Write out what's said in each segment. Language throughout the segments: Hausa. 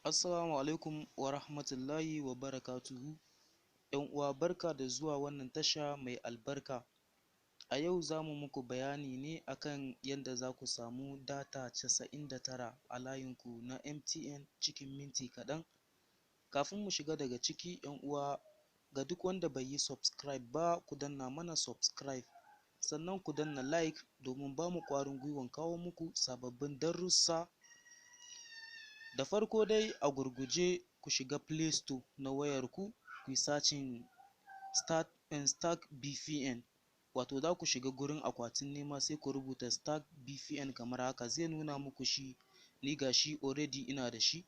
Assalamu alaikum wa rahmatullahi wa barakatuhu. ‘Yan uwa barka da zuwa wannan tasha mai albarka. A yau za mu muku bayani ne akan yadda za ku samu data 99 a layinku na MTN cikin minti kaɗan. Kafin mu shiga daga ciki ‘yan uwa, ga duk wanda bai yi subscribe ba, ku danna mana subscribe, sannan ku danna like domin ba mu ƙwarin gwiwan kawo muku sababbin darussa. Da farko dai a gurguje ku shiga Play Store na wayarku, ku yi searching Stack VPN, wato za ku shiga gurin akwatin nema sai ku rubuta Stack VPN kamar haka, zai nuna muku shi. Ni ga shi already ina da shi.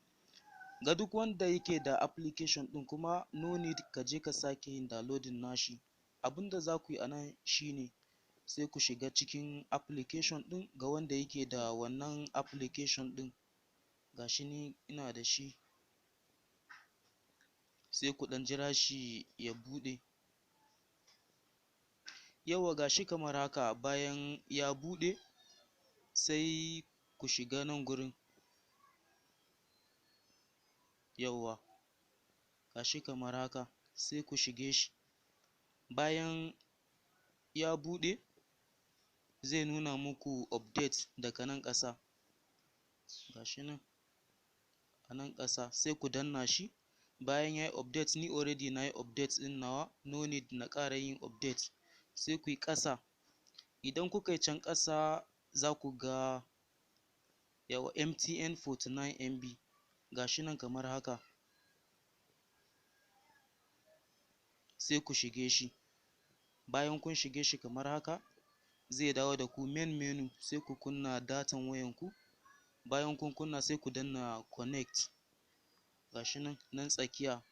Ga duk wanda yake da application ɗin kuma no need ka je ka sake yin downloading nashi. Abinda za ku yi a nan shi ne sai ku shiga cikin application ɗin, ga wanda yake da wannan application ɗin. Ga shi ni ina da shi, sai ku ɗan jira shi ya buɗe. Yawwa ga shi kamar haka, bayan ya buɗe sai ku shiga nan gurin. Yawwa ga shi kamar haka, sai ku shige shi. Bayan ya buɗe zai nuna muku update daga nan ƙasa. Ga shi nan a nan ƙasa sai ku danna shi. Bayan ya yi update, ni already na yi update ɗin nawa, no need na ƙara yin update. Sai ku yi ƙasa. Idan kuka yi can ƙasa za ku ga yawa MTN 49 MB. Ga shi nan kamar haka, sai ku shige shi. Bayan kun shige shi kamar haka, zai dawo da ku main menu, sai ku kunna datan wayanku. Bayan kun kunna sai ku danna connect. Ga shi nan tsakiya.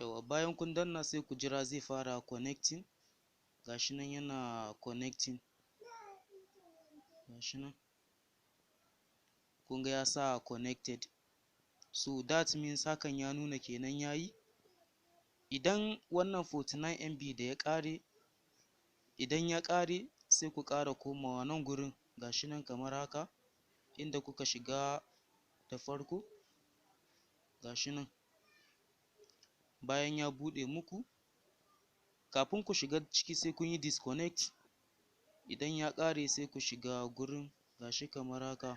Yawwa bayan kun danna sai ku jira zai fara connecting. Ga shi nan yana connecting. Ga shi nan kun ga ya sa connected. So that means hakan ya nuna kenan ya yi. Idan wannan 49 MB da ya ƙare, idan ya ƙare sai ku ƙara komawa nan gurin. Ga shi nan kamar haka, inda kuka shiga da farko. Ga shi nan bayan ya buɗe muku, kafin ku shiga ciki sai kun yi disconnect. Idan ya ƙare sai ku shiga gurin. Ga shi kamar haka.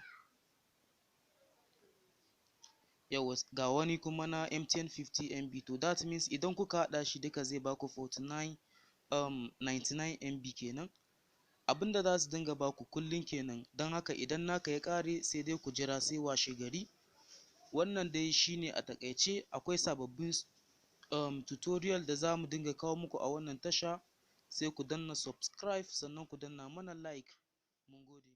Yawwa ga wani kuma na MTN 50 MB, to that means idan kuka haɗa shi duka zai baku 99 MB kenan. Abinda za su dinga baku kullum kenan, don haka idan naka ya ƙare sai dai ku jira sai washe gari. Wannan dai shine a taƙaice. Akwai sababbin tutorial da za mu dinga kawo muku a wannan tasha. Sai ku danna subscribe, sannan ku danna mana like. Mun gode.